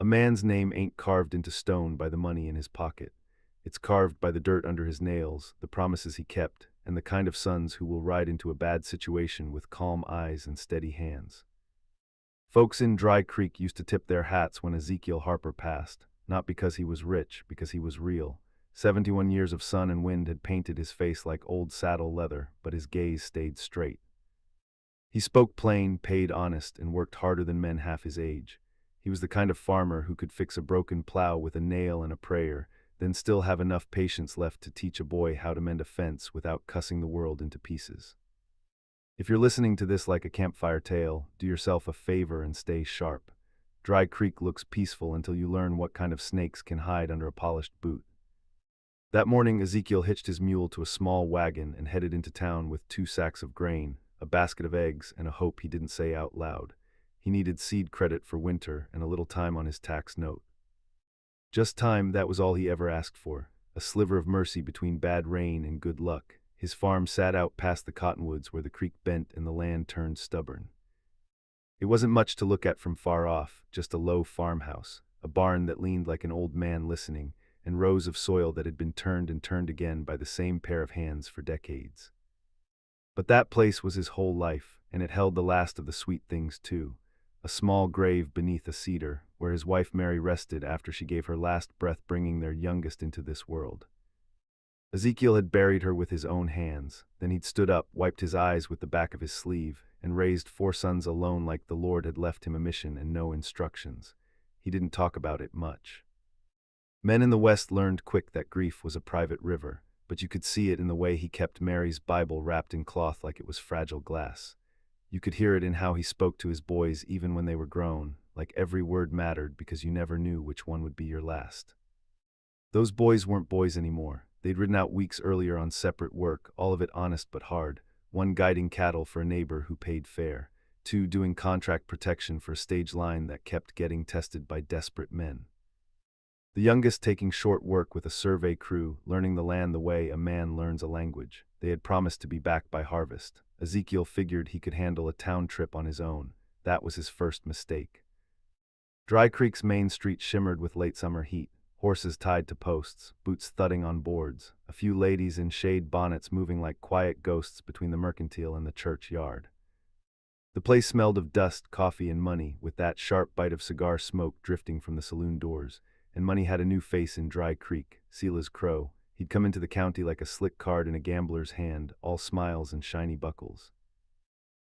A man's name ain't carved into stone by the money in his pocket. It's carved by the dirt under his nails, the promises he kept, and the kind of sons who will ride into a bad situation with calm eyes and steady hands. Folks in Dry Creek used to tip their hats when Ezekiel Harper passed, not because he was rich, because he was real. 71 years of sun and wind had painted his face like old saddle leather, but his gaze stayed straight. He spoke plain, paid honest, and worked harder than men half his age. He was the kind of farmer who could fix a broken plow with a nail and a prayer, then still have enough patience left to teach a boy how to mend a fence without cussing the world into pieces. If you're listening to this like a campfire tale, do yourself a favor and stay sharp. Dry Creek looks peaceful until you learn what kind of snakes can hide under a polished boot. That morning, Ezekiel hitched his mule to a small wagon and headed into town with 2 sacks of grain, a basket of eggs, and a hope he didn't say out loud. He needed seed credit for winter and a little time on his tax note. Just time, that was all he ever asked for, a sliver of mercy between bad rain and good luck. His farm sat out past the cottonwoods where the creek bent and the land turned stubborn. It wasn't much to look at from far off, just a low farmhouse, a barn that leaned like an old man listening, and rows of soil that had been turned and turned again by the same pair of hands for decades. But that place was his whole life, and it held the last of the sweet things too. A small grave beneath a cedar, where his wife Mary rested after she gave her last breath bringing their youngest into this world. Ezekiel had buried her with his own hands. Then he'd stood up, wiped his eyes with the back of his sleeve, and raised 4 sons alone like the Lord had left him a mission and no instructions. He didn't talk about it much. Men in the West learned quick that grief was a private river, but you could see it in the way he kept Mary's Bible wrapped in cloth like it was fragile glass. You could hear it in how he spoke to his boys even when they were grown, like every word mattered because you never knew which one would be your last. Those boys weren't boys anymore. They'd ridden out weeks earlier on separate work, all of it honest but hard. 1 guiding cattle for a neighbor who paid fair. 2 doing contract protection for a stage line that kept getting tested by desperate men. The youngest taking short work with a survey crew, learning the land the way a man learns a language. They had promised to be back by harvest. Ezekiel figured he could handle a town trip on his own. That was his first mistake. Dry Creek's main street shimmered with late summer heat. Horses tied to posts, boots thudding on boards, a few ladies in shade bonnets moving like quiet ghosts between the mercantile and the church yard. The place smelled of dust, coffee, and money, with that sharp bite of cigar smoke drifting from the saloon doors, and Money had a new face in Dry Creek, Silas Crow. He'd come into the county like a slick card in a gambler's hand, all smiles and shiny buckles.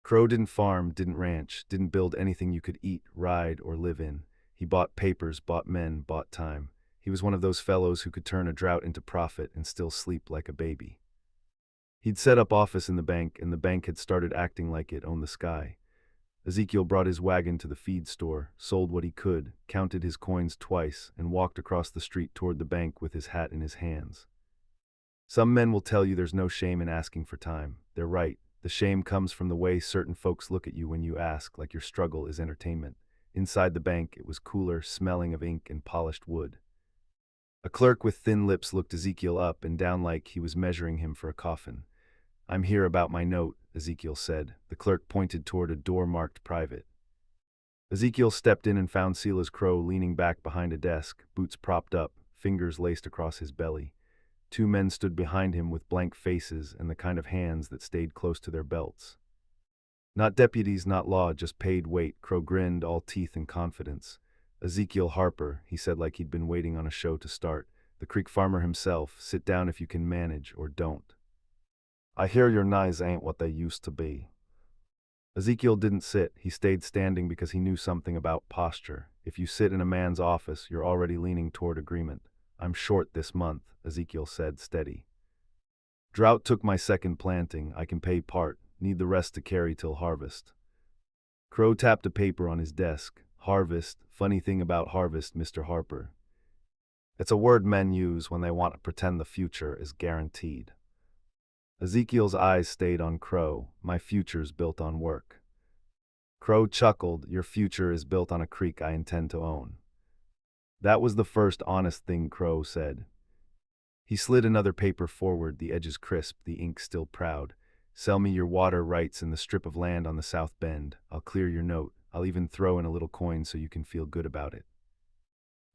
Crow didn't farm, didn't ranch, didn't build anything you could eat, ride, or live in. He bought papers, bought men, bought time. He was one of those fellows who could turn a drought into profit and still sleep like a baby. He'd set up office in the bank, and the bank had started acting like it owned the sky. Ezekiel brought his wagon to the feed store, sold what he could, counted his coins twice, and walked across the street toward the bank with his hat in his hands. Some men will tell you there's no shame in asking for time. They're right. The shame comes from the way certain folks look at you when you ask, like your struggle is entertainment. Inside the bank, it was cooler, smelling of ink and polished wood. A clerk with thin lips looked Ezekiel up and down like he was measuring him for a coffin. "I'm here about my note," Ezekiel said. The clerk pointed toward a door marked private. Ezekiel stepped in and found Silas Crow leaning back behind a desk, boots propped up, fingers laced across his belly. 2 men stood behind him with blank faces and the kind of hands that stayed close to their belts. Not deputies, not law, just paid weight. Crow grinned, all teeth and confidence. "Ezekiel Harper," he said like he'd been waiting on a show to start. "The Creek farmer himself. Sit down if you can manage, or don't." "I hear your knies ain't what they used to be." Ezekiel didn't sit. He stayed standing because he knew something about posture. If you sit in a man's office, you're already leaning toward agreement. "I'm short this month," Ezekiel said, steady. "Drought took my second planting. I can pay part. Need the rest to carry till harvest." Crow tapped a paper on his desk. "Harvest. Funny thing about harvest, Mr. Harper. It's a word men use when they want to pretend the future is guaranteed." Ezekiel's eyes stayed on Crow. "My future's built on work." Crow chuckled. "Your future is built on a creek I intend to own." That was the first honest thing Crow said. He slid another paper forward, the edges crisp, the ink still proud. "Sell me your water rights in the strip of land on the South Bend. I'll clear your note. I'll even throw in a little coin so you can feel good about it."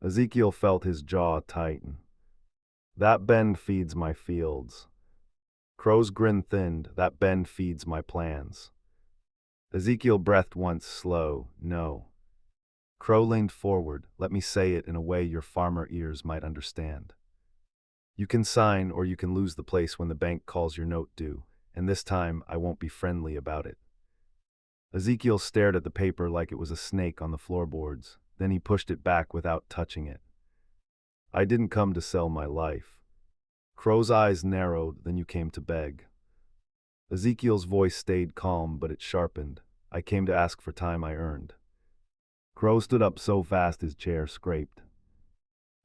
Ezekiel felt his jaw tighten. That bend feeds my fields. Crow's grin thinned. That bend feeds my plans. Ezekiel breathed once, slow, no. Crow leaned forward. Let me say it in a way your farmer ears might understand. You can sign or you can lose the place when the bank calls your note due, and this time I won't be friendly about it. Ezekiel stared at the paper like it was a snake on the floorboards, then he pushed it back without touching it. I didn't come to sell my life. Crow's eyes narrowed, then you came to beg. Ezekiel's voice stayed calm, but it sharpened. I came to ask for time I earned. Crow stood up so fast his chair scraped.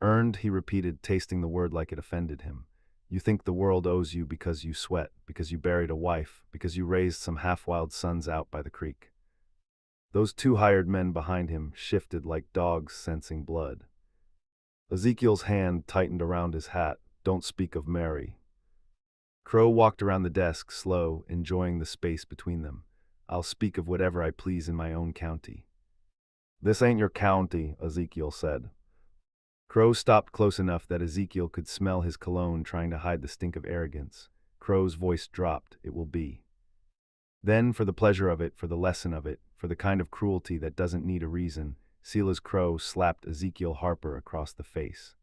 Earned, he repeated, tasting the word like it offended him. You think the world owes you because you sweat, because you buried a wife, because you raised some half-wild sons out by the creek. Those two hired men behind him shifted like dogs sensing blood. Ezekiel's hand tightened around his hat. Don't speak of Mary. Crow walked around the desk, slow, enjoying the space between them. I'll speak of whatever I please in my own county. This ain't your county, Ezekiel said. Crow stopped close enough that Ezekiel could smell his cologne trying to hide the stink of arrogance. Crow's voice dropped. It will be. Then, for the pleasure of it, for the lesson of it, for the kind of cruelty that doesn't need a reason, Sela's Crow slapped Ezekiel Harper across the face.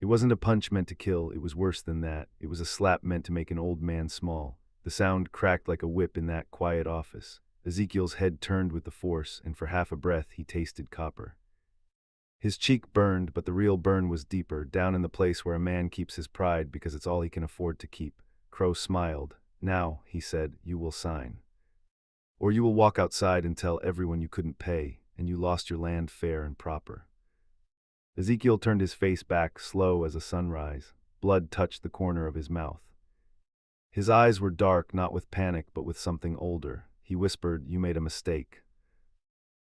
It wasn't a punch meant to kill, it was worse than that. It was a slap meant to make an old man small. The sound cracked like a whip in that quiet office. Ezekiel's head turned with the force, and for half a breath he tasted copper. His cheek burned, but the real burn was deeper, down in the place where a man keeps his pride because it's all he can afford to keep. Crow smiled. Now, he said, you will sign. Or you will walk outside and tell everyone you couldn't pay, and you lost your land fair and proper. Ezekiel turned his face back, slow as a sunrise. Blood touched the corner of his mouth. His eyes were dark, not with panic, but with something older. He whispered, you made a mistake.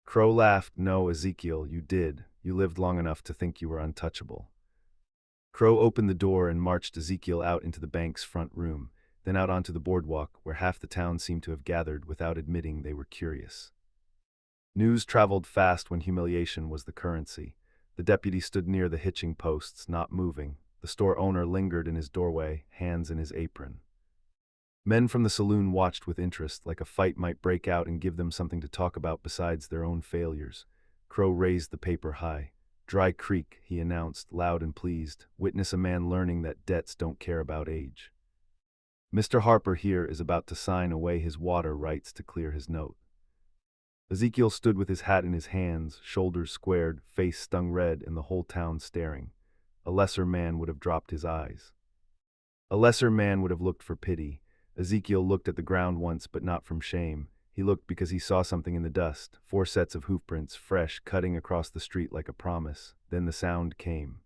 Crow laughed. No, Ezekiel, you did. You lived long enough to think you were untouchable. Crow opened the door and marched Ezekiel out into the bank's front room, then out onto the boardwalk where half the town seemed to have gathered without admitting they were curious. News traveled fast when humiliation was the currency. The deputy stood near the hitching posts, not moving. The store owner lingered in his doorway, hands in his apron. Men from the saloon watched with interest, like a fight might break out and give them something to talk about besides their own failures. Crow raised the paper high. Dry Creek, he announced, loud and pleased. Witness a man learning that debts don't care about age. Mr. Harper here is about to sign away his water rights to clear his note. Ezekiel stood with his hat in his hands, shoulders squared, face stung red, and the whole town staring. A lesser man would have dropped his eyes. A lesser man would have looked for pity. Ezekiel looked at the ground once, but not from shame. He looked because he saw something in the dust, 4 sets of hoofprints, fresh, cutting across the street like a promise. Then the sound came.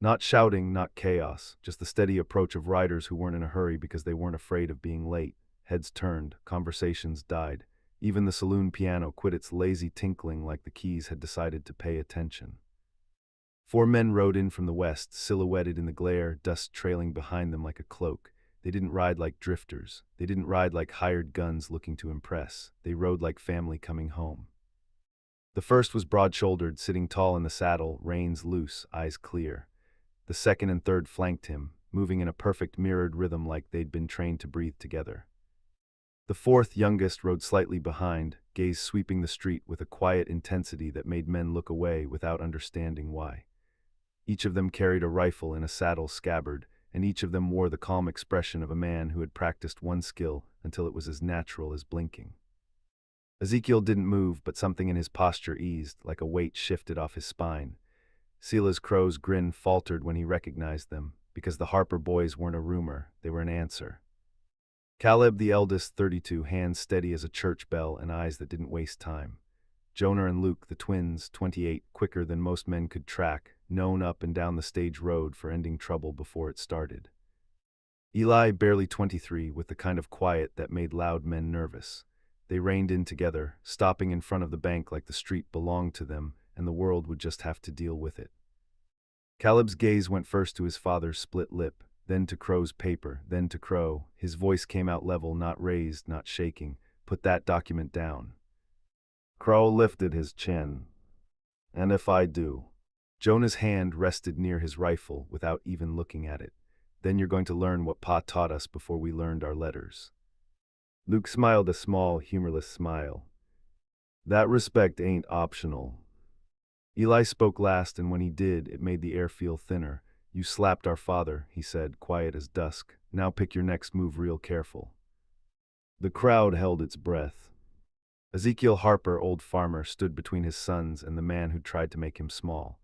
Not shouting, not chaos, just the steady approach of riders who weren't in a hurry because they weren't afraid of being late. Heads turned, conversations died. Even the saloon piano quit its lazy tinkling like the keys had decided to pay attention. 4 men rode in from the west, silhouetted in the glare, dust trailing behind them like a cloak. They didn't ride like drifters. They didn't ride like hired guns looking to impress. They rode like family coming home. The first was broad-shouldered, sitting tall in the saddle, reins loose, eyes clear. The second and third flanked him, moving in a perfect mirrored rhythm like they'd been trained to breathe together. The fourth, youngest, rode slightly behind, gaze sweeping the street with a quiet intensity that made men look away without understanding why. Each of them carried a rifle in a saddle scabbard, and each of them wore the calm expression of a man who had practiced one skill until it was as natural as blinking. Ezekiel didn't move, but something in his posture eased, like a weight shifted off his spine. Sela's Crow's grin faltered when he recognized them, because the Harper boys weren't a rumor, they were an answer. Caleb, the eldest, 32, hands steady as a church bell and eyes that didn't waste time. Jonah and Luke, the twins, 28, quicker than most men could track, known up and down the stage road for ending trouble before it started. Eli, barely 23, with the kind of quiet that made loud men nervous. They reined in together, stopping in front of the bank like the street belonged to them, and the world would just have to deal with it. Caleb's gaze went first to his father's split lip, then to Crow's paper, then to Crow. His voice came out level, not raised, not shaking. Put that document down. Crow lifted his chin. And if I do? Jonah's hand rested near his rifle without even looking at it. Then you're going to learn what Pa taught us before we learned our letters. Luke smiled a small, humorless smile. That respect ain't optional. Eli spoke last, and when he did, it made the air feel thinner. You slapped our father, he said, quiet as dusk. Now pick your next move real careful. The crowd held its breath. Ezekiel Harper, old farmer, stood between his sons and the man who tried to make him small.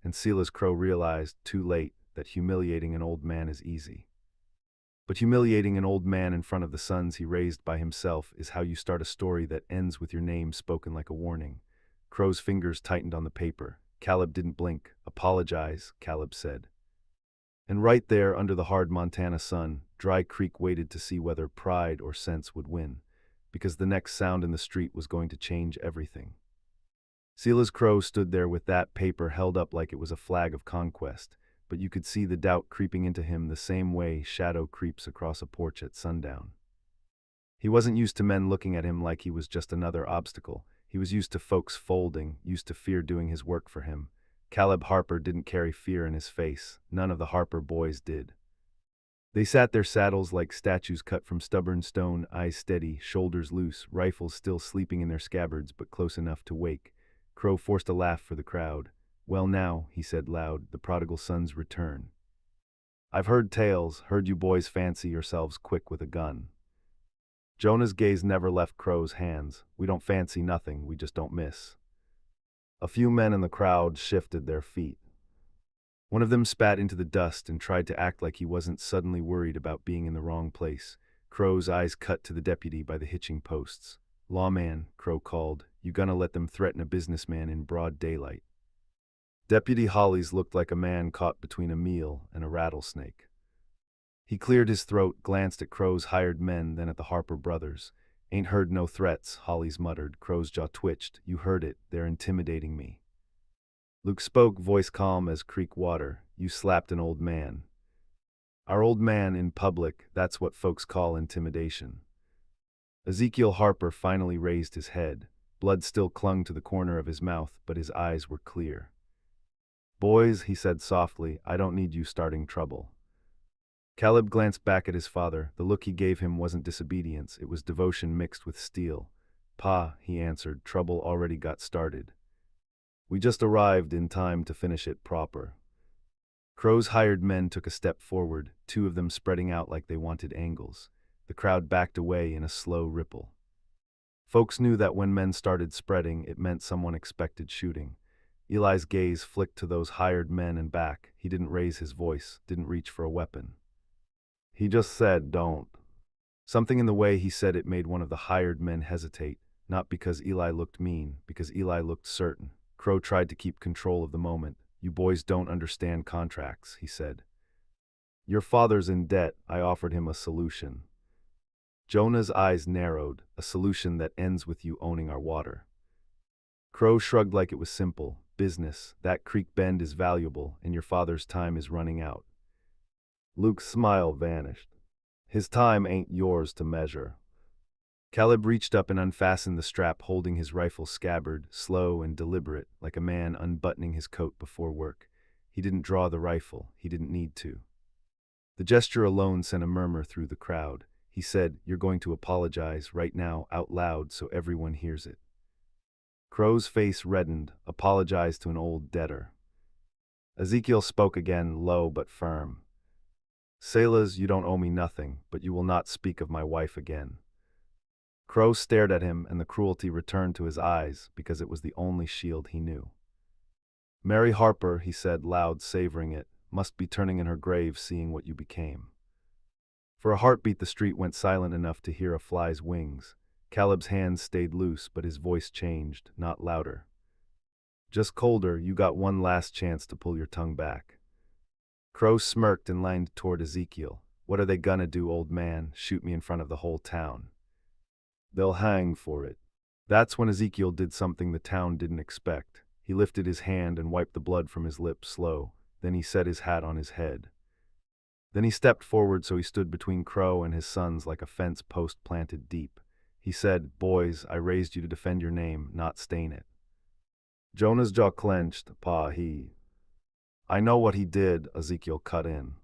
And Silas Crow realized, too late, that humiliating an old man is easy. But humiliating an old man in front of the sons he raised by himself is how you start a story that ends with your name spoken like a warning. Crow's fingers tightened on the paper. Caleb didn't blink. Apologize, Caleb said. And right there, under the hard Montana sun, Dry Creek waited to see whether pride or sense would win, because the next sound in the street was going to change everything. Silas Crow stood there with that paper held up like it was a flag of conquest, but you could see the doubt creeping into him the same way shadow creeps across a porch at sundown. He wasn't used to men looking at him like he was just another obstacle. He was used to folks folding, used to fear doing his work for him. Caleb Harper didn't carry fear in his face. None of the Harper boys did. They sat their saddles like statues cut from stubborn stone, eyes steady, shoulders loose, rifles still sleeping in their scabbards but close enough to wake. Crow forced a laugh for the crowd. Well now, he said loud, the prodigal son's return. I've heard tales, heard you boys fancy yourselves quick with a gun. Jonah's gaze never left Crow's hands. We don't fancy nothing, we just don't miss. A few men in the crowd shifted their feet. One of them spat into the dust and tried to act like he wasn't suddenly worried about being in the wrong place. Crow's eyes cut to the deputy by the hitching posts. Lawman, Crow called, you gonna let them threaten a businessman in broad daylight? Deputy Hollies looked like a man caught between a meal and a rattlesnake. He cleared his throat, glanced at Crow's hired men, then at the Harper brothers. Ain't heard no threats, Hollies muttered. Crow's jaw twitched. You heard it, they're intimidating me. Luke spoke, voice calm as creek water. You slapped an old man. Our old man in public, that's what folks call intimidation. Ezekiel Harper finally raised his head. Blood still clung to the corner of his mouth, but his eyes were clear. Boys, he said softly, I don't need you starting trouble. Caleb glanced back at his father. The look he gave him wasn't disobedience, it was devotion mixed with steel. Pa, he answered, trouble already got started. We just arrived in time to finish it proper. Crow's hired men took a step forward, two of them spreading out like they wanted angles. The crowd backed away in a slow ripple. Folks knew that when men started spreading, it meant someone expected shooting. Eli's gaze flicked to those hired men and back. He didn't raise his voice, didn't reach for a weapon. He just said, don't. Something in the way he said it made one of the hired men hesitate, not because Eli looked mean, because Eli looked certain. Crow tried to keep control of the moment. You boys don't understand contracts, he said. Your father's in debt, I offered him a solution. Jonah's eyes narrowed, a solution that ends with you owning our water. Crow shrugged like it was simple. Business, that creek bend is valuable, and your father's time is running out. Luke's smile vanished. His time ain't yours to measure. Caleb reached up and unfastened the strap holding his rifle scabbard, slow and deliberate, like a man unbuttoning his coat before work. He didn't draw the rifle, he didn't need to. The gesture alone sent a murmur through the crowd. He said, you're going to apologize right now, out loud, so everyone hears it. Crow's face reddened, apologized to an old debtor. Ezekiel spoke again, low but firm. Silas, you don't owe me nothing, but you will not speak of my wife again. Crow stared at him, and the cruelty returned to his eyes, because it was the only shield he knew. Mary Harper, he said, loud, savoring it, must be turning in her grave seeing what you became. For a heartbeat the street went silent enough to hear a fly's wings. Caleb's hands stayed loose, but his voice changed, not louder. Just colder, you got one last chance to pull your tongue back. Crow smirked and leaned toward Ezekiel. What are they gonna do, old man? Shoot me in front of the whole town. They'll hang for it. That's when Ezekiel did something the town didn't expect. He lifted his hand and wiped the blood from his lips slow. Then he set his hat on his head. Then he stepped forward so he stood between Crow and his sons like a fence post planted deep. He said, boys, I raised you to defend your name, not stain it. Jonah's jaw clenched. Pa, he. I know what he did, Ezekiel cut in.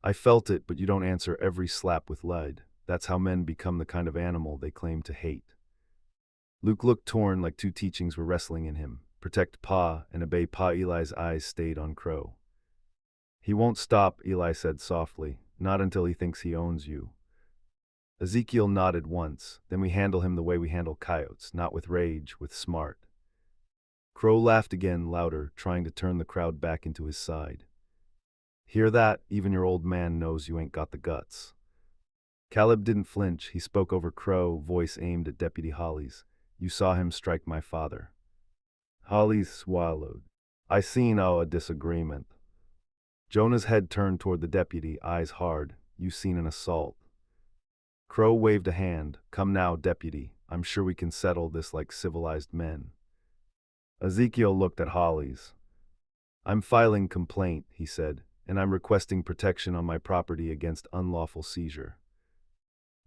I felt it, but you don't answer every slap with lead. That's how men become the kind of animal they claim to hate. Luke looked torn, like two teachings were wrestling in him. Protect Pa and obey Pa. Eli's eyes stayed on Crow. He won't stop, Eli said softly, not until he thinks he owns you. Ezekiel nodded once. Then we handle him the way we handle coyotes, not with rage, with smart. Crow laughed again, louder, trying to turn the crowd back into his side. Hear that? Even your old man knows you ain't got the guts. Caleb didn't flinch. He spoke over Crow, voice aimed at Deputy Hollies. You saw him strike my father. Hollies swallowed. I seen a disagreement. Jonah's head turned toward the deputy, eyes hard. You seen an assault. Crow waved a hand. Come now, deputy. I'm sure we can settle this like civilized men. Ezekiel looked at Hollies. I'm filing complaint, he said, and I'm requesting protection on my property against unlawful seizure.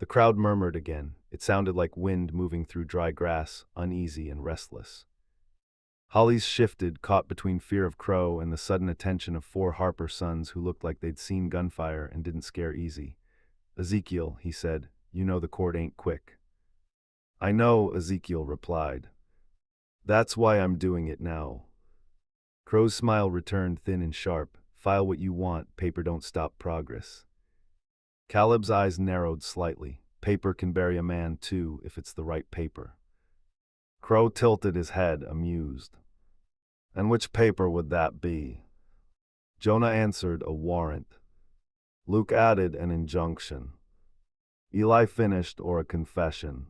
The crowd murmured again. It sounded like wind moving through dry grass, uneasy and restless. Hollies shifted, caught between fear of Crow and the sudden attention of four Harper sons who looked like they'd seen gunfire and didn't scare easy. Ezekiel, he said, you know the court ain't quick. I know, Ezekiel replied. That's why I'm doing it now. Crow's smile returned thin and sharp. File what you want, paper don't stop progress. Caleb's eyes narrowed slightly. Paper can bury a man too, if it's the right paper. Crow tilted his head, amused. And which paper would that be? Jonah answered, a warrant. Luke added, an injunction. Eli finished, or a confession.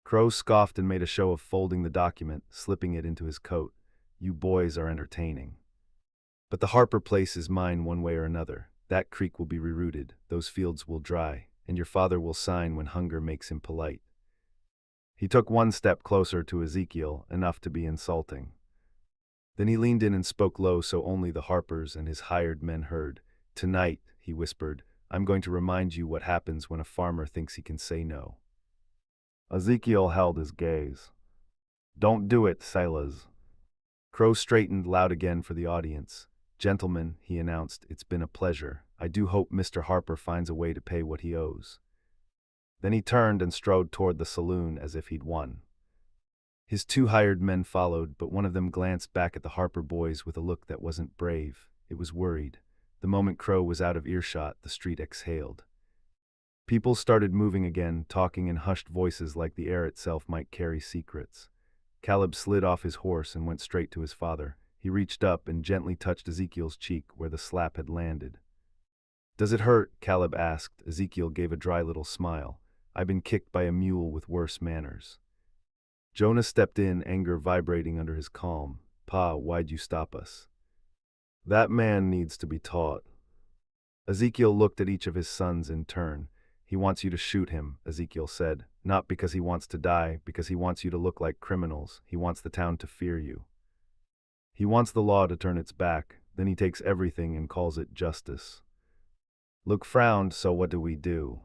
Crow scoffed and made a show of folding the document, slipping it into his coat. You boys are entertaining. But the Harper place is mine one way or another. That creek will be rerouted, those fields will dry, and your father will sign when hunger makes him polite. He took one step closer to Ezekiel, enough to be insulting. Then he leaned in and spoke low so only the Harpers and his hired men heard. Tonight, he whispered, I'm going to remind you what happens when a farmer thinks he can say no. Ezekiel held his gaze. Don't do it, sailors. Crow straightened loud again for the audience. Gentlemen, he announced, it's been a pleasure. I do hope Mr. Harper finds a way to pay what he owes. Then he turned and strode toward the saloon as if he'd won. His two hired men followed, but one of them glanced back at the Harper boys with a look that wasn't brave. It was worried. The moment Crow was out of earshot, the street exhaled. People started moving again, talking in hushed voices like the air itself might carry secrets. Caleb slid off his horse and went straight to his father. He reached up and gently touched Ezekiel's cheek where the slap had landed. Does it hurt? Caleb asked. Ezekiel gave a dry little smile. I've been kicked by a mule with worse manners. Jonah stepped in, anger vibrating under his calm. Pa, why'd you stop us? That man needs to be taught. Ezekiel looked at each of his sons in turn. He wants you to shoot him, Ezekiel said. Not because he wants to die, because he wants you to look like criminals. He wants the town to fear you. He wants the law to turn its back. Then he takes everything and calls it justice. Luke frowned, so what do we do?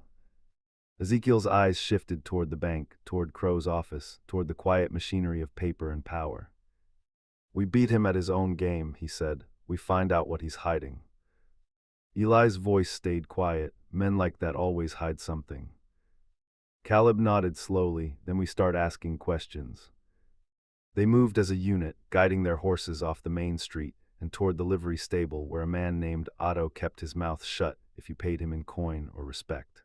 Ezekiel's eyes shifted toward the bank, toward Crow's office, toward the quiet machinery of paper and power. We beat him at his own game, he said. We find out what he's hiding. Eli's voice stayed quiet. Men like that always hide something. Caleb nodded slowly, then we start asking questions. They moved as a unit, guiding their horses off the main street and toward the livery stable where a man named Otto kept his mouth shut if you paid him in coin or respect.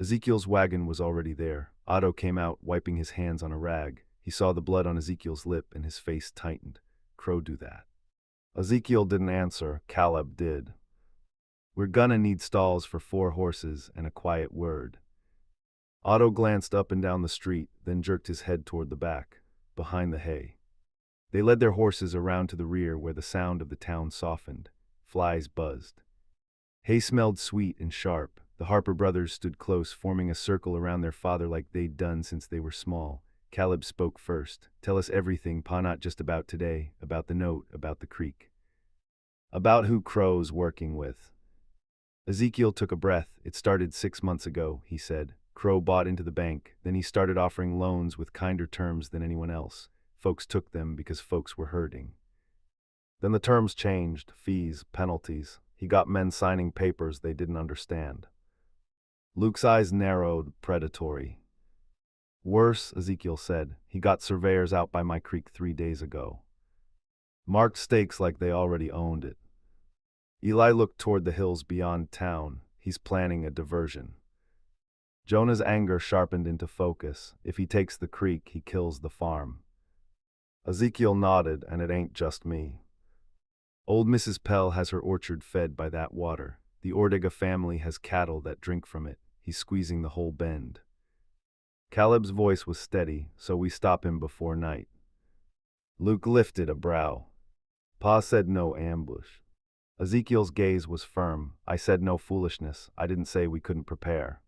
Ezekiel's wagon was already there. Otto came out, wiping his hands on a rag. He saw the blood on Ezekiel's lip and his face tightened. Crow, do that. Ezekiel didn't answer. Caleb did. We're gonna need stalls for 4 horses and a quiet word. Otto glanced up and down the street, then jerked his head toward the back, behind the hay. They led their horses around to the rear where the sound of the town softened. Flies buzzed. Hay smelled sweet and sharp. The Harper brothers stood close, forming a circle around their father like they'd done since they were small. Caleb spoke first. Tell us everything, Pa, not just about today, about the note, about the creek. About who Crow's working with. Ezekiel took a breath. It started 6 months ago, he said. Crow bought into the bank. Then he started offering loans with kinder terms than anyone else. Folks took them because folks were hurting. Then the terms changed, fees, penalties. He got men signing papers they didn't understand. Luke's eyes narrowed, predatory. Worse, Ezekiel said, he got surveyors out by my creek 3 days ago. Marked stakes like they already owned it. Eli looked toward the hills beyond town. He's planning a diversion. Jonah's anger sharpened into focus. If he takes the creek, he kills the farm. Ezekiel nodded, and it ain't just me. Old Mrs. Pell has her orchard fed by that water. The Ortega family has cattle that drink from it. He's squeezing the whole bend. Caleb's voice was steady, so we stop him before night. Luke lifted a brow. Pa said no ambush. Ezekiel's gaze was firm. I said no foolishness. I didn't say we couldn't prepare.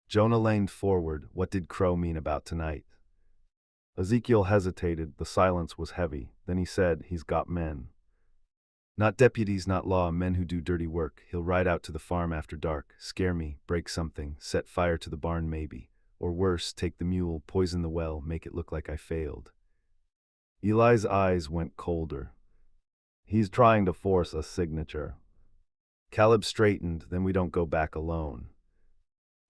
Jonah leaned forward. What did Crow mean about tonight? Ezekiel hesitated. The silence was heavy. Then he said, he's got men. Not deputies, not law, men who do dirty work. He'll ride out to the farm after dark, scare me, break something, set fire to the barn maybe. Or worse, take the mule, poison the well, make it look like I failed. Eli's eyes went colder. He's trying to force a signature. Caleb straightened, then we don't go back alone.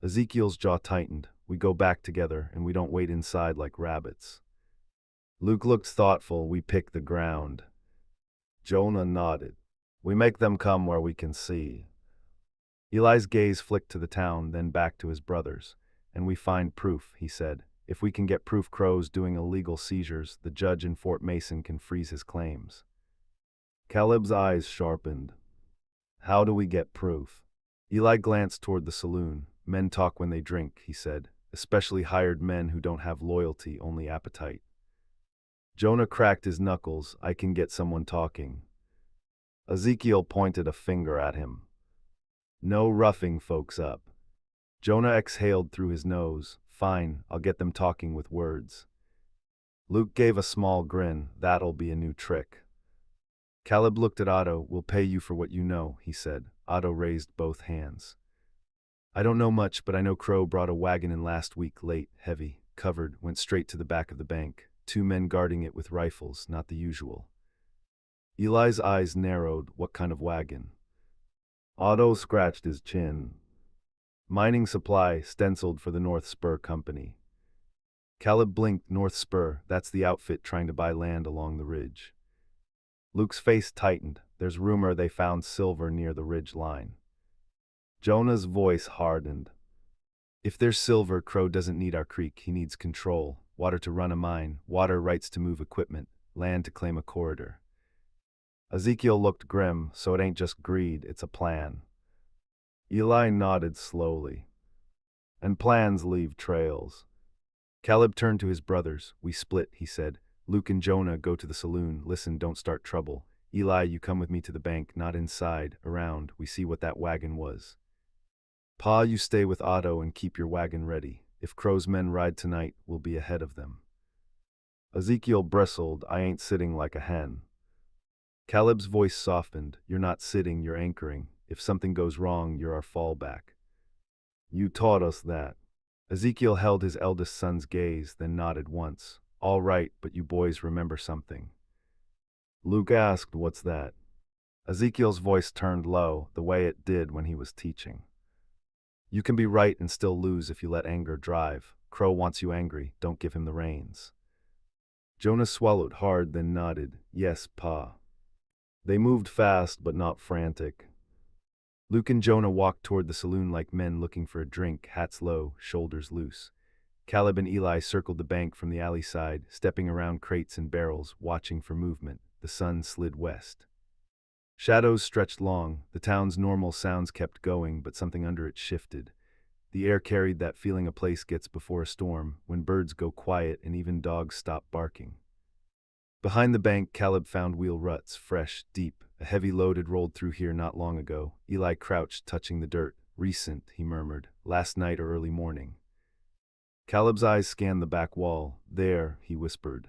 Ezekiel's jaw tightened. We go back together, and we don't wait inside like rabbits. Luke looked thoughtful. We pick the ground. Jonah nodded. We make them come where we can see. Eli's gaze flicked to the town, then back to his brothers. And we find proof, he said. If we can get proof Crow's doing illegal seizures, the judge in Fort Mason can freeze his claims. Caleb's eyes sharpened. How do we get proof? Eli glanced toward the saloon. Men talk when they drink, he said, especially hired men who don't have loyalty, only appetite. Jonah cracked his knuckles. I can get someone talking. Ezekiel pointed a finger at him. No roughing folks up. Jonah exhaled through his nose. Fine, I'll get them talking with words. Luke gave a small grin. That'll be a new trick. Caleb looked at Otto. We'll pay you for what you know, he said. Otto raised both hands. I don't know much, but I know Crow brought a wagon in last week, late, heavy, covered, went straight to the back of the bank. 2 men guarding it with rifles, not the usual. Eli's eyes narrowed. What kind of wagon? Otto scratched his chin. Mining supply, stenciled for the North Spur Company. Caleb blinked. North Spur, that's the outfit trying to buy land along the ridge. Luke's face tightened. There's rumor they found silver near the ridge line. Jonah's voice hardened. If there's silver, Crow doesn't need our creek. He needs control. Water to run a mine, water rights to move equipment, land to claim a corridor. Ezekiel looked grim. So it ain't just greed, it's a plan. Eli nodded slowly. And plans leave trails. Caleb turned to his brothers. We split, he said. Luke and Jonah go to the saloon. Listen, don't start trouble. Eli, you come with me to the bank, not inside, around. We see what that wagon was. Pa, you stay with Otto and keep your wagon ready. If Crow's men ride tonight, we'll be ahead of them. Ezekiel bristled. I ain't sitting like a hen. Caleb's voice softened. You're not sitting, you're anchoring. If something goes wrong, you're our fallback. You taught us that. Ezekiel held his eldest son's gaze, then nodded once. All right, but you boys remember something. Luke asked, what's that? Ezekiel's voice turned low, the way it did when he was teaching. You can be right and still lose if you let anger drive. Crow wants you angry, don't give him the reins. Jonah swallowed hard, then nodded. Yes, Pa. They moved fast, but not frantic. Luke and Jonah walked toward the saloon like men looking for a drink, hats low, shoulders loose. Caleb and Eli circled the bank from the alley side, stepping around crates and barrels, watching for movement. The sun slid west. Shadows stretched long. The town's normal sounds kept going, but something under it shifted. The air carried that feeling a place gets before a storm, when birds go quiet and even dogs stop barking. Behind the bank, Caleb found wheel ruts, fresh, deep. A heavy load had rolled through here not long ago. Eli crouched, touching the dirt. Recent, he murmured. Last night or early morning. Caleb's eyes scanned the back wall. There, he whispered.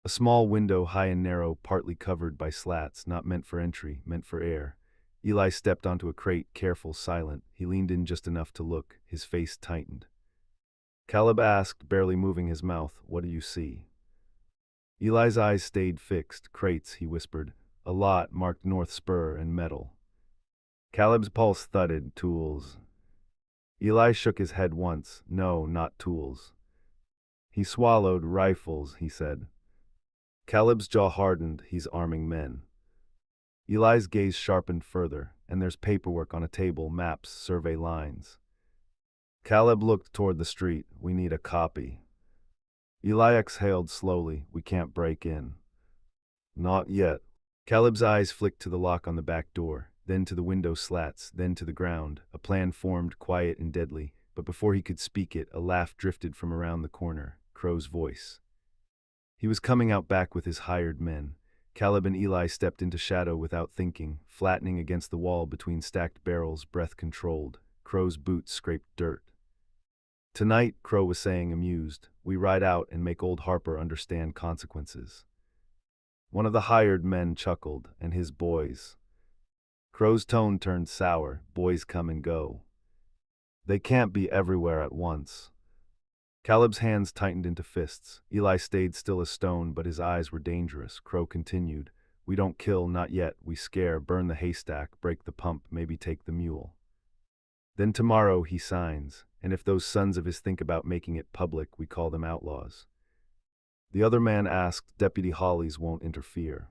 A small window, high and narrow, partly covered by slats, not meant for entry, meant for air. Eli stepped onto a crate, careful, silent. He leaned in just enough to look. His face tightened. Caleb asked, barely moving his mouth, what do you see? Eli's eyes stayed fixed. Crates, he whispered. A lot marked North Spur and metal. Caleb's pulse thudded. Tools. Eli shook his head once. No, not tools. He swallowed. Rifles, he said. Caleb's jaw hardened. He's arming men. Eli's gaze sharpened further, and there's paperwork on a table, maps, survey lines. Caleb looked toward the street. We need a copy. Eli exhaled slowly. We can't break in. Not yet. Caleb's eyes flicked to the lock on the back door, then to the window slats, then to the ground. A plan formed, quiet and deadly, but before he could speak it, a laugh drifted from around the corner. Crow's voice. He was coming out back with his hired men. Caleb and Eli stepped into shadow without thinking, flattening against the wall between stacked barrels, breath controlled. Crow's boots scraped dirt. Tonight, Crow was saying, amused, we ride out and make old Harper understand consequences. One of the hired men chuckled, and his boys. Crow's tone turned sour. Boys come and go. They can't be everywhere at once. Caleb's hands tightened into fists. Eli stayed still as stone, but his eyes were dangerous. Crow continued, we don't kill, not yet. We scare, burn the haystack, break the pump, maybe take the mule. Then tomorrow he signs, and if those sons of his think about making it public, we call them outlaws. The other man asked, Deputy Hollies won't interfere.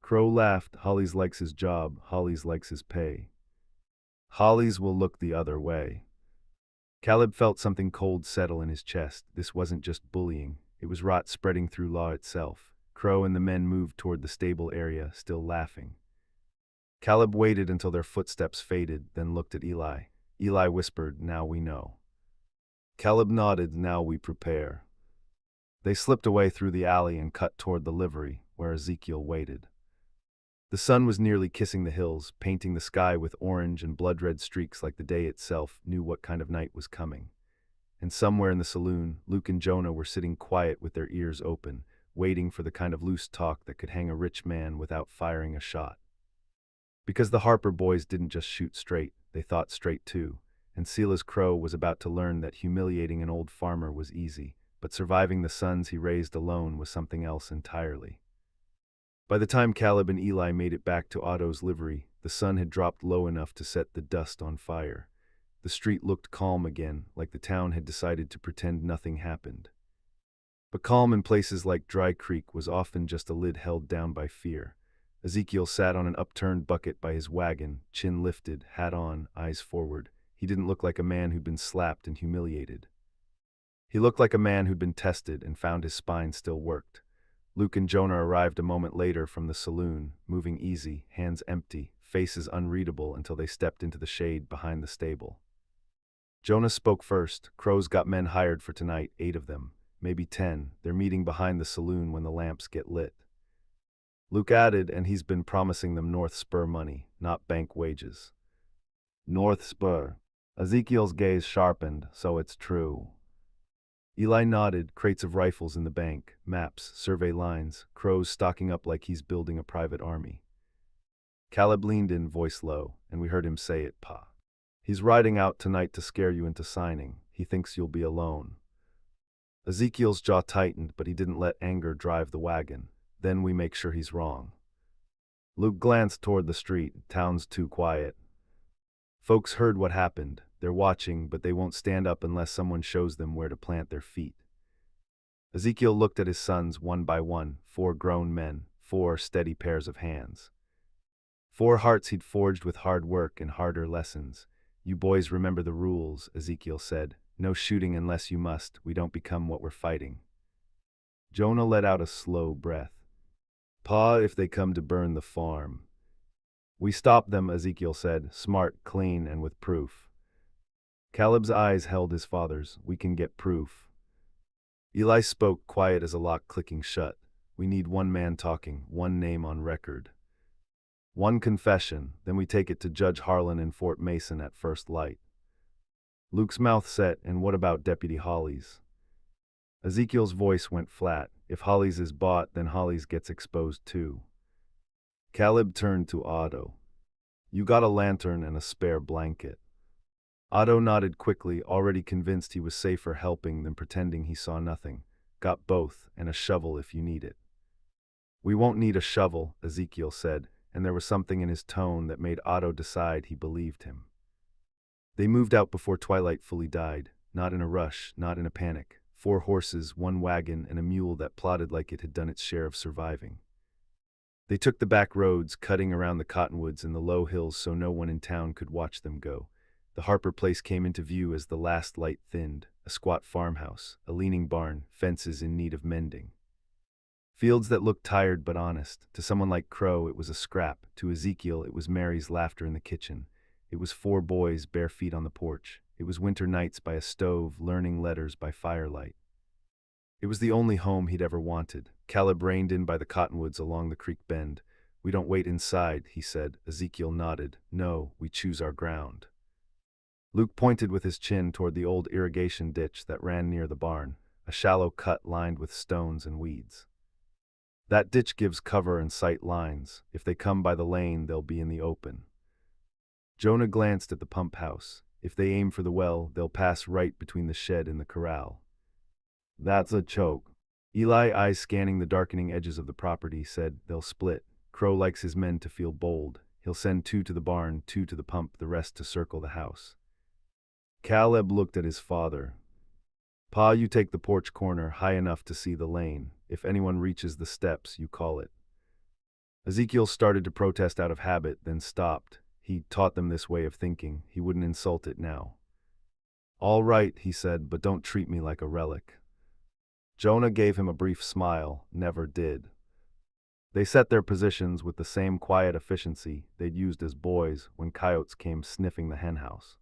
Crow laughed. Hollies likes his job. Hollies likes his pay. Hollies will look the other way. Caleb felt something cold settle in his chest. This wasn't just bullying. It was rot spreading through law itself. Crow and the men moved toward the stable area, still laughing. Caleb waited until their footsteps faded, then looked at Eli. Eli whispered, now we know. Caleb nodded, now we prepare. They slipped away through the alley and cut toward the livery, where Ezekiel waited. The sun was nearly kissing the hills, painting the sky with orange and blood-red streaks like the day itself knew what kind of night was coming. And somewhere in the saloon, Luke and Jonah were sitting quiet with their ears open, waiting for the kind of loose talk that could hang a rich man without firing a shot. Because the Harper boys didn't just shoot straight, they thought straight too, and Silas Crow was about to learn that humiliating an old farmer was easy, but surviving the sons he raised alone was something else entirely. By the time Caleb and Eli made it back to Otto's livery, the sun had dropped low enough to set the dust on fire. The street looked calm again, like the town had decided to pretend nothing happened. But calm in places like Dry Creek was often just a lid held down by fear. Ezekiel sat on an upturned bucket by his wagon, chin lifted, hat on, eyes forward. He didn't look like a man who'd been slapped and humiliated. He looked like a man who'd been tested and found his spine still worked. Luke and Jonah arrived a moment later from the saloon, moving easy, hands empty, faces unreadable until they stepped into the shade behind the stable. Jonah spoke first. Crow's got men hired for tonight, 8 of them, maybe 10. They're meeting behind the saloon when the lamps get lit. Luke added, and he's been promising them North Spur money, not bank wages. North Spur. Ezekiel's gaze sharpened, so it's true. Eli nodded, crates of rifles in the bank, maps, survey lines, Crow's stocking up like he's building a private army. Caleb leaned in, voice low, and we heard him say it, Pa. He's riding out tonight to scare you into signing. He thinks you'll be alone. Ezekiel's jaw tightened, but he didn't let anger drive the wagon. Then we make sure he's wrong. Luke glanced toward the street. Town's too quiet. Folks heard what happened. They're watching, but they won't stand up unless someone shows them where to plant their feet. Ezekiel looked at his sons one by one, 4 grown men, 4 steady pairs of hands. 4 hearts he'd forged with hard work and harder lessons. You boys remember the rules, Ezekiel said. No shooting unless you must. We don't become what we're fighting. Jonah let out a slow breath. Pa, if they come to burn the farm. We stop them, Ezekiel said, smart, clean, and with proof. Caleb's eyes held his father's. We can get proof. Eli spoke, quiet as a lock clicking shut. We need 1 man talking, 1 name on record. 1 confession, then we take it to Judge Harlan in Fort Mason at first light. Luke's mouth set, and what about Deputy Hollies? Ezekiel's voice went flat. If Hollies is bought, then Hollies gets exposed too. Caleb turned to Otto. You got a lantern and a spare blanket. Otto nodded quickly, already convinced he was safer helping than pretending he saw nothing. Got both, and a shovel if you need it. We won't need a shovel, Ezekiel said, and there was something in his tone that made Otto decide he believed him. They moved out before twilight fully died, not in a rush, not in a panic. 4 horses, 1 wagon, and a mule that plodded like it had done its share of surviving. They took the back roads, cutting around the cottonwoods and the low hills so no one in town could watch them go. The Harper place came into view as the last light thinned, a squat farmhouse, a leaning barn, fences in need of mending. Fields that looked tired but honest. To someone like Crow, it was a scrap. To Ezekiel, it was Mary's laughter in the kitchen. It was 4 boys, bare feet on the porch. It was winter nights by a stove, learning letters by firelight. It was the only home he'd ever wanted. Caleb reined in by the cottonwoods along the creek bend. We don't wait inside, he said. Ezekiel nodded. No, we choose our ground. Luke pointed with his chin toward the old irrigation ditch that ran near the barn, a shallow cut lined with stones and weeds. That ditch gives cover and sight lines. If they come by the lane, they'll be in the open. Jonah glanced at the pump house. If they aim for the well, they'll pass right between the shed and the corral. That's a choke. Eli, eyes scanning the darkening edges of the property, said, they'll split. Crow likes his men to feel bold. He'll send 2 to the barn, 2 to the pump, the rest to circle the house. Caleb looked at his father. Pa, you take the porch corner high enough to see the lane. If anyone reaches the steps, you call it. Ezekiel started to protest out of habit, then stopped. He taught them this way of thinking. He wouldn't insult it now. All right, he said, but don't treat me like a relic. Jonah gave him a brief smile, never did. They set their positions with the same quiet efficiency they'd used as boys when coyotes came sniffing the henhouse.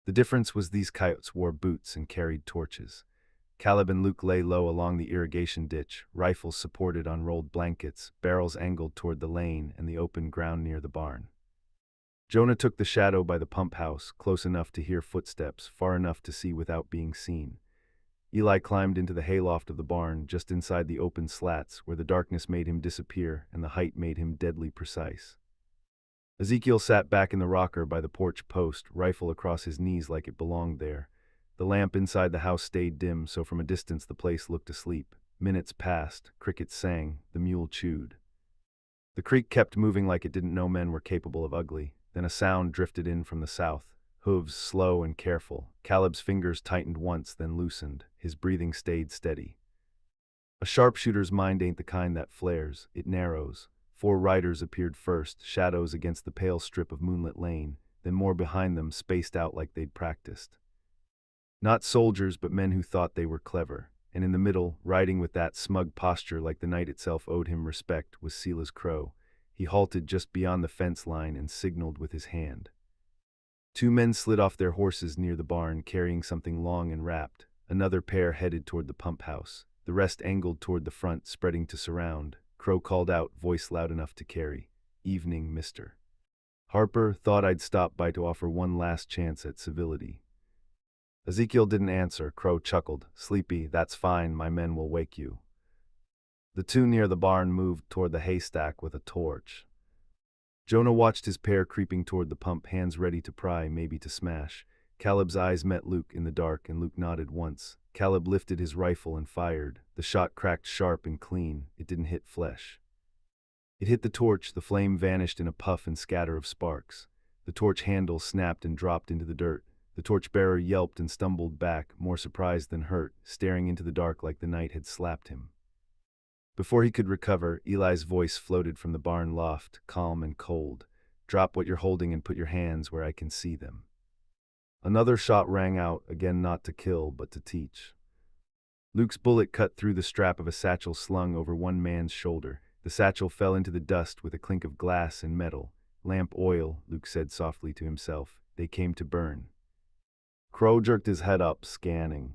The difference was these coyotes wore boots and carried torches. Caleb and Luke lay low along the irrigation ditch, rifles supported on rolled blankets, barrels angled toward the lane and the open ground near the barn. Jonah took the shadow by the pump house, close enough to hear footsteps, far enough to see without being seen. Eli climbed into the hayloft of the barn, just inside the open slats, where the darkness made him disappear and the height made him deadly precise. Ezekiel sat back in the rocker by the porch post, rifle across his knees like it belonged there. The lamp inside the house stayed dim, so from a distance the place looked asleep. Minutes passed, crickets sang, the mule chewed. The creek kept moving like it didn't know men were capable of ugly. Then a sound drifted in from the south. Hooves slow and careful. Caleb's fingers tightened once, then loosened. His breathing stayed steady. A sharpshooter's mind ain't the kind that flares, it narrows. 4 riders appeared first, shadows against the pale strip of moonlit lane, then more behind them, spaced out like they'd practiced. Not soldiers, but men who thought they were clever. And in the middle, riding with that smug posture like the night itself owed him respect, was Sila's Crow. He halted just beyond the fence line and signaled with his hand. 2 men slid off their horses near the barn, carrying something long and wrapped. Another pair headed toward the pump house. The rest angled toward the front, spreading to surround. Crow called out, voice loud enough to carry. Evening, mister. Harper, thought I'd stop by to offer one last chance at civility. Ezekiel didn't answer. Crow chuckled. Sleepy, that's fine, my men will wake you. The 2 near the barn moved toward the haystack with a torch. Jonah watched his pair creeping toward the pump, hands ready to pry, maybe to smash. Caleb's eyes met Luke in the dark, and Luke nodded once. Caleb lifted his rifle and fired. The shot cracked sharp and clean. It didn't hit flesh. It hit the torch. The flame vanished in a puff and scatter of sparks. The torch handle snapped and dropped into the dirt. The torchbearer yelped and stumbled back, more surprised than hurt, staring into the dark like the night had slapped him. Before he could recover, Eli's voice floated from the barn loft, calm and cold. Drop what you're holding and put your hands where I can see them. Another shot rang out, again not to kill, but to teach. Luke's bullet cut through the strap of a satchel slung over one man's shoulder. The satchel fell into the dust with a clink of glass and metal. Lamp oil, Luke said softly to himself. They came to burn. Crow jerked his head up, scanning.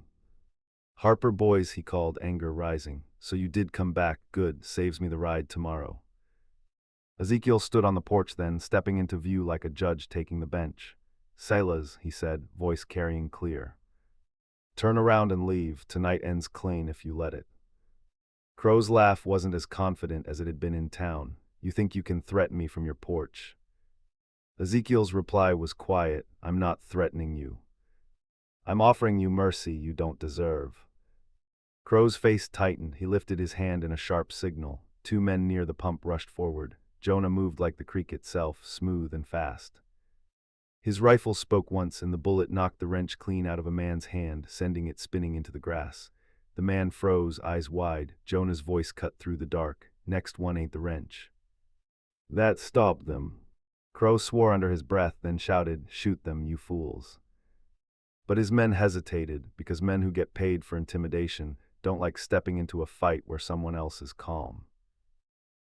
Harper boys, he called, anger rising. So you did come back, good, saves me the ride tomorrow. Ezekiel stood on the porch then, stepping into view like a judge taking the bench. Silas, he said, voice carrying clear. Turn around and leave, tonight ends clean if you let it. Crow's laugh wasn't as confident as it had been in town. You think you can threaten me from your porch? Ezekiel's reply was quiet. I'm not threatening you. I'm offering you mercy you don't deserve. Crow's face tightened. He lifted his hand in a sharp signal. Two men near the pump rushed forward. Jonah moved like the creek itself, smooth and fast. His rifle spoke once, and the bullet knocked the wrench clean out of a man's hand, sending it spinning into the grass. The man froze, eyes wide. Jonah's voice cut through the dark. "Next one ain't the wrench." That stopped them. Crow swore under his breath, then shouted, "Shoot them, you fools." But his men hesitated, because men who get paid for intimidation don't like stepping into a fight where someone else is calm.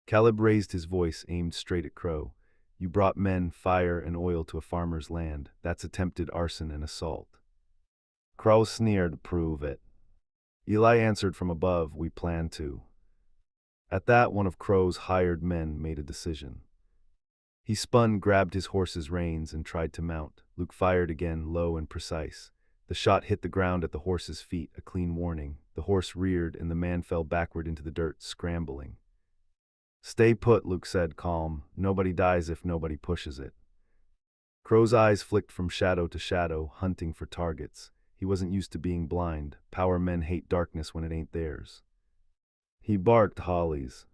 Caleb raised his voice, aimed straight at Crow. "You brought men, fire, and oil to a farmer's land. That's attempted arson and assault." Crow sneered, "Prove it." Eli answered from above, "We plan to." At that, one of Crow's hired men made a decision. He spun, grabbed his horse's reins, and tried to mount. Luke fired again, low and precise. The shot hit the ground at the horse's feet, a clean warning. The horse reared, and the man fell backward into the dirt, scrambling. "Stay put," Luke said, calm. "Nobody dies if nobody pushes it." Crow's eyes flicked from shadow to shadow, hunting for targets. He wasn't used to being blind. Power men hate darkness when it ain't theirs. He barked, "Hollies."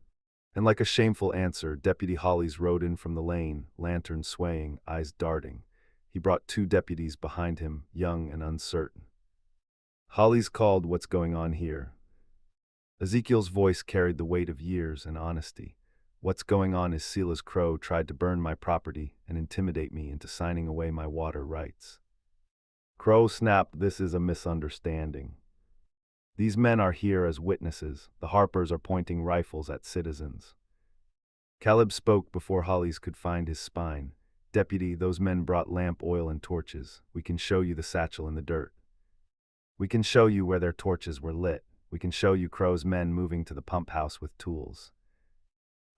And like a shameful answer, Deputy Hollies rode in from the lane, lantern swaying, eyes darting. He brought two deputies behind him, young and uncertain. Hollies called, "What's going on here?" Ezekiel's voice carried the weight of years and honesty. "What's going on is Silas Crow tried to burn my property and intimidate me into signing away my water rights." Crow snapped, "This is a misunderstanding. These men are here as witnesses. The Harpers are pointing rifles at citizens." Caleb spoke before Hollies could find his spine. "Deputy, those men brought lamp oil and torches. We can show you the satchel in the dirt. We can show you where their torches were lit. We can show you Crow's men moving to the pump house with tools."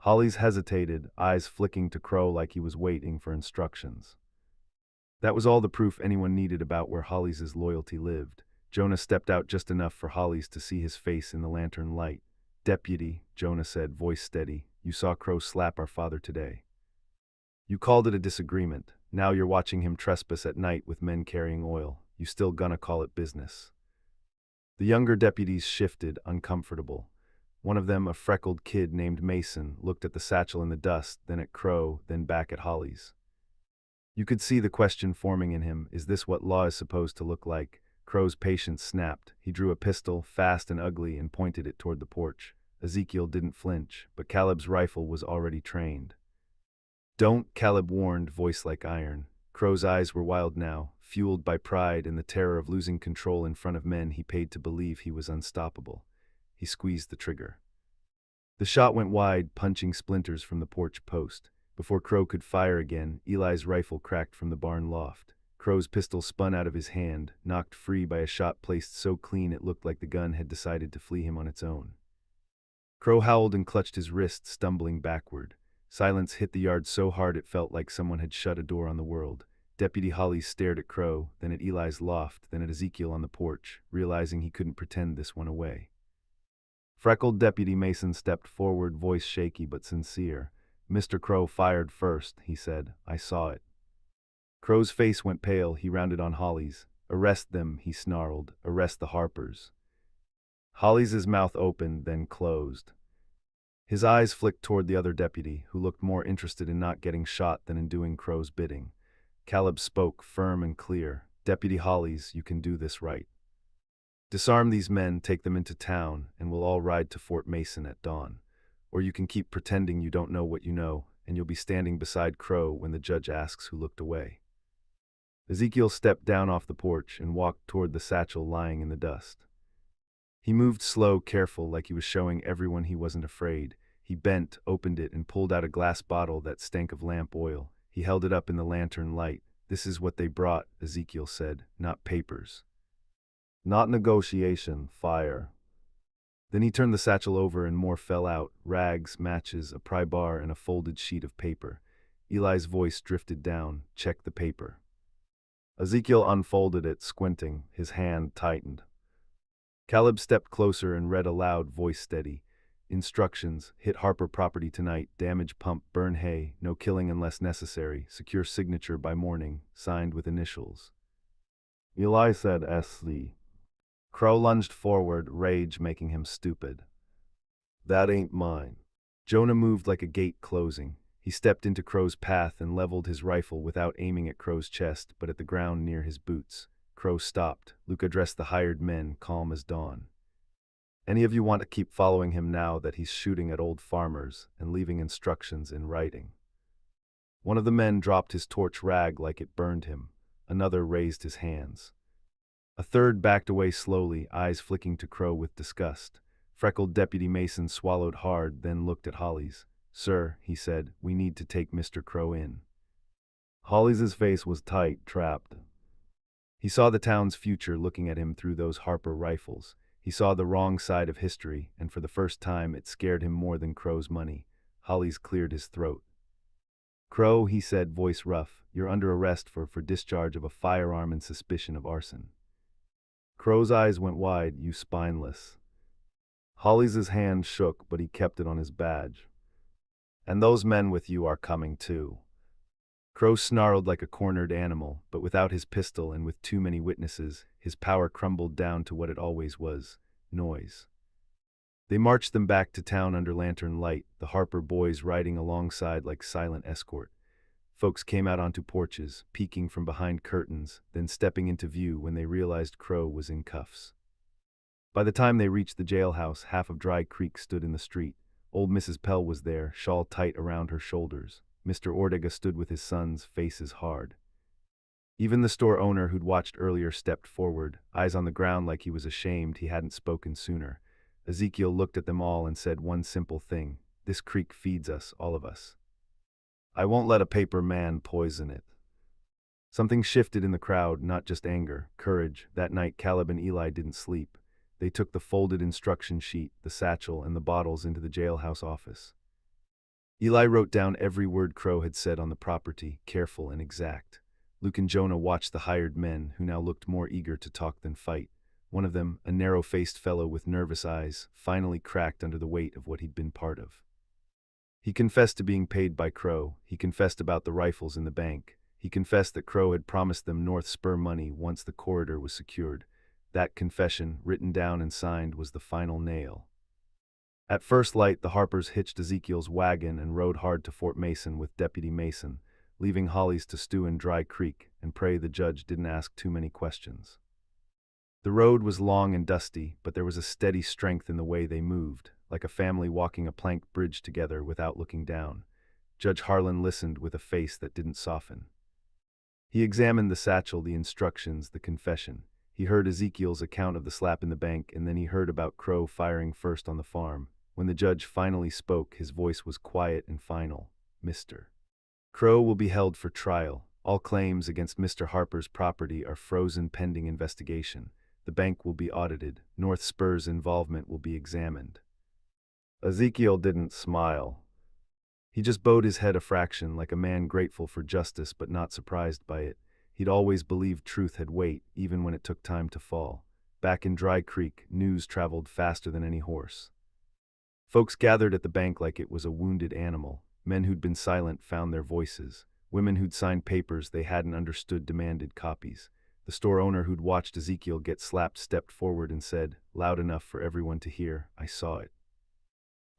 Hollies hesitated, eyes flicking to Crow like he was waiting for instructions. That was all the proof anyone needed about where Hollies' loyalty lived. Jonah stepped out just enough for Hollies to see his face in the lantern light. "Deputy," Jonah said, voice steady, "you saw Crow slap our father today. You called it a disagreement. Now you're watching him trespass at night with men carrying oil. You still gonna call it business?" The younger deputies shifted, uncomfortable. One of them, a freckled kid named Mason, looked at the satchel in the dust, then at Crow, then back at Hollies. You could see the question forming in him, is this what law is supposed to look like? Crow's patience snapped. He drew a pistol, fast and ugly, and pointed it toward the porch. Ezekiel didn't flinch, but Caleb's rifle was already trained. "Don't," Caleb warned, voice like iron. Crow's eyes were wild now, fueled by pride and the terror of losing control in front of men he paid to believe he was unstoppable. He squeezed the trigger. The shot went wide, punching splinters from the porch post. Before Crow could fire again, Eli's rifle cracked from the barn loft. Crow's pistol spun out of his hand, knocked free by a shot placed so clean it looked like the gun had decided to flee him on its own. Crow howled and clutched his wrist, stumbling backward. Silence hit the yard so hard it felt like someone had shut a door on the world. Deputy Hollies stared at Crow, then at Eli's loft, then at Ezekiel on the porch, realizing he couldn't pretend this one away. Freckled Deputy Mason stepped forward, voice shaky but sincere. "Mr. Crow fired first," he said. "I saw it." Crow's face went pale. He rounded on Hollies. "Arrest them," he snarled. "Arrest the Harpers." Hollies' mouth opened, then closed. His eyes flicked toward the other deputy, who looked more interested in not getting shot than in doing Crow's bidding. Caleb spoke, firm and clear. "Deputy Hollies, you can do this right. Disarm these men, take them into town, and we'll all ride to Fort Mason at dawn. Or you can keep pretending you don't know what you know, and you'll be standing beside Crow when the judge asks who looked away." Ezekiel stepped down off the porch and walked toward the satchel lying in the dust. He moved slow, careful, like he was showing everyone he wasn't afraid. He bent, opened it, and pulled out a glass bottle that stank of lamp oil. He held it up in the lantern light. "This is what they brought," Ezekiel said, "not papers. Not negotiation, fire." Then he turned the satchel over and more fell out, rags, matches, a pry bar, and a folded sheet of paper. Eli's voice drifted down, "Check the paper." Ezekiel unfolded it, squinting. His hand tightened. Caleb stepped closer and read aloud, voice steady. "Instructions: hit Harper property tonight, damage pump, burn hay, no killing unless necessary, secure signature by morning, signed with initials." Eli said, "SC." Crow lunged forward, rage making him stupid. That ain't mine. Jonah moved like a gate closing. He stepped into Crow's path and leveled his rifle without aiming at Crow's chest, but at the ground near his boots. Crow stopped. Luke addressed the hired men, calm as dawn. Any of you want to keep following him now that he's shooting at old farmers and leaving instructions in writing? One of the men dropped his torch rag like it burned him. Another raised his hands. A third backed away slowly, eyes flicking to Crow with disgust. Freckled Deputy Mason swallowed hard, then looked at Hollies. Sir, he said, we need to take Mr. Crow in. Hollies' face was tight, trapped. He saw the town's future looking at him through those Harper rifles. He saw the wrong side of history, and for the first time it scared him more than Crow's money. Hollies cleared his throat. Crow, he said, voice rough, you're under arrest for discharge of a firearm and suspicion of arson. Crow's eyes went wide, you spineless. Hollies' hand shook, but he kept it on his badge. And those men with you are coming too. Crow snarled like a cornered animal, but without his pistol and with too many witnesses, his power crumbled down to what it always was, noise. They marched them back to town under lantern light, the Harper boys riding alongside like silent escort. Folks came out onto porches, peeking from behind curtains, then stepping into view when they realized Crow was in cuffs. By the time they reached the jailhouse, half of Dry Creek stood in the street. Old Mrs. Pell was there, shawl tight around her shoulders. Mr. Ortega stood with his sons, faces hard. Even the store owner who'd watched earlier stepped forward, eyes on the ground like he was ashamed he hadn't spoken sooner. Ezekiel looked at them all and said one simple thing, this creek feeds us, all of us. I won't let a paper man poison it. Something shifted in the crowd, not just anger, courage. That night Caleb and Eli didn't sleep. They took the folded instruction sheet, the satchel, and the bottles into the jailhouse office. Eli wrote down every word Crow had said on the property, careful and exact. Luke and Jonah watched the hired men, who now looked more eager to talk than fight. One of them, a narrow-faced fellow with nervous eyes, finally cracked under the weight of what he'd been part of. He confessed to being paid by Crow. He confessed about the rifles in the bank. He confessed that Crow had promised them North Spur money once the corridor was secured. That confession, written down and signed, was the final nail. At first light, the Harpers hitched Ezekiel's wagon and rode hard to Fort Mason with Deputy Mason, leaving Hollies to stew in Dry Creek and pray the judge didn't ask too many questions. The road was long and dusty, but there was a steady strength in the way they moved, like a family walking a plank bridge together without looking down. Judge Harlan listened with a face that didn't soften. He examined the satchel, the instructions, the confession. He heard Ezekiel's account of the slap in the bank, and then he heard about Crow firing first on the farm. When the judge finally spoke, his voice was quiet and final. Mr. Crow will be held for trial. All claims against Mr. Harper's property are frozen pending investigation. The bank will be audited. North Spur's involvement will be examined. Ezekiel didn't smile. He just bowed his head a fraction, like a man grateful for justice but not surprised by it. He'd always believed truth had weight, even when it took time to fall. Back in Dry Creek, news traveled faster than any horse. Folks gathered at the bank like it was a wounded animal. Men who'd been silent found their voices. Women who'd signed papers they hadn't understood demanded copies. The store owner who'd watched Ezekiel get slapped stepped forward and said, loud enough for everyone to hear, I saw it.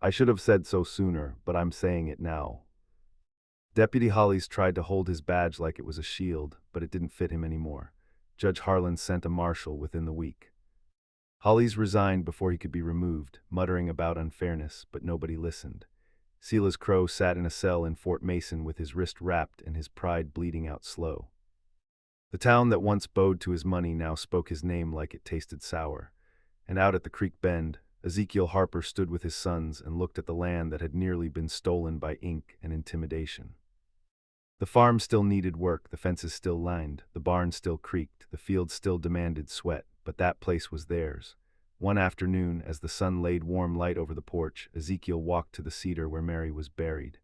I should have said so sooner, but I'm saying it now. Deputy Hollies tried to hold his badge like it was a shield, but it didn't fit him anymore. Judge Harlan sent a marshal within the week. Hollies resigned before he could be removed, muttering about unfairness, but nobody listened. Silas Crow sat in a cell in Fort Mason with his wrist wrapped and his pride bleeding out slow. The town that once bowed to his money now spoke his name like it tasted sour. And out at the creek bend, Ezekiel Harper stood with his sons and looked at the land that had nearly been stolen by ink and intimidation. The farm still needed work, the fences still lined, the barn still creaked, the fields still demanded sweat, but that place was theirs. One afternoon, as the sun laid warm light over the porch, Ezekiel walked to the cedar where Mary was buried.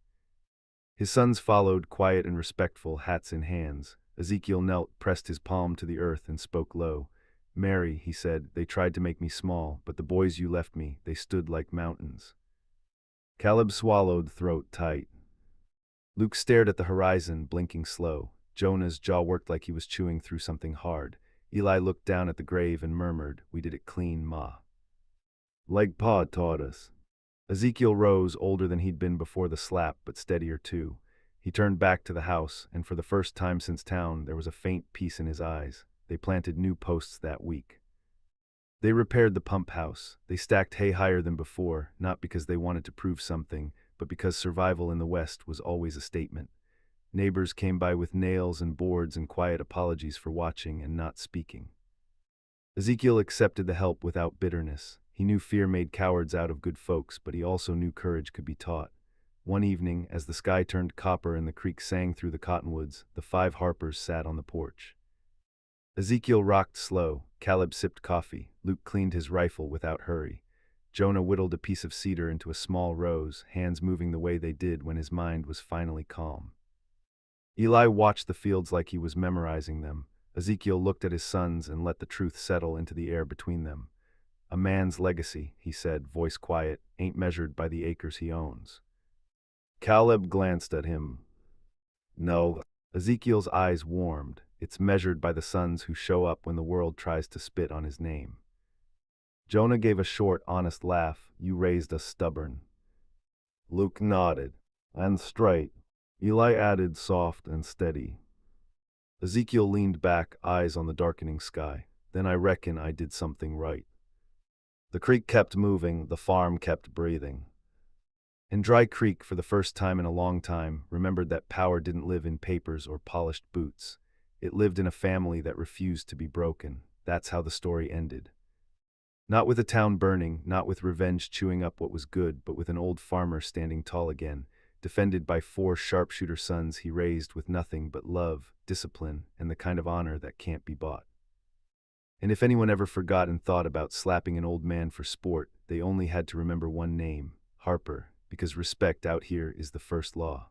His sons followed, quiet and respectful, hats in hands. Ezekiel knelt, pressed his palm to the earth, and spoke low. Mary, he said, they tried to make me small, but the boys you left me, they stood like mountains. Caleb swallowed, throat tight. Luke stared at the horizon, blinking slow. Jonah's jaw worked like he was chewing through something hard. Eli looked down at the grave and murmured, "We did it clean, Ma. Like Pa taught us." Ezekiel rose, older than he'd been before the slap, but steadier too. He turned back to the house, and for the first time since town, there was a faint peace in his eyes. They planted new posts that week. They repaired the pump house. They stacked hay higher than before, not because they wanted to prove something, but because survival in the West was always a statement. Neighbors came by with nails and boards and quiet apologies for watching and not speaking. Ezekiel accepted the help without bitterness. He knew fear made cowards out of good folks, but he also knew courage could be taught. One evening, as the sky turned copper and the creek sang through the cottonwoods, the 5 Harpers sat on the porch. Ezekiel rocked slow, Caleb sipped coffee, Luke cleaned his rifle without hurry. Jonah whittled a piece of cedar into a small rose, hands moving the way they did when his mind was finally calm. Eli watched the fields like he was memorizing them. Ezekiel looked at his sons and let the truth settle into the air between them. "A man's legacy," he said, voice quiet, "ain't measured by the acres he owns." Caleb glanced at him. "No." Ezekiel's eyes warmed. "It's measured by the sons who show up when the world tries to spit on his name." Jonah gave a short, honest laugh. "You raised us stubborn." Luke nodded. "And straight." Eli added, soft and steady. Ezekiel leaned back, eyes on the darkening sky. "Then I reckon I did something right." The creek kept moving, the farm kept breathing. And Dry Creek, for the first time in a long time, remembered that power didn't live in papers or polished boots. It lived in a family that refused to be broken. That's how the story ended. Not with a town burning, not with revenge chewing up what was good, but with an old farmer standing tall again, defended by 4 sharpshooter sons he raised with nothing but love, discipline, and the kind of honor that can't be bought. And if anyone ever forgot and thought about slapping an old man for sport, they only had to remember one name, Harper, because respect out here is the first law.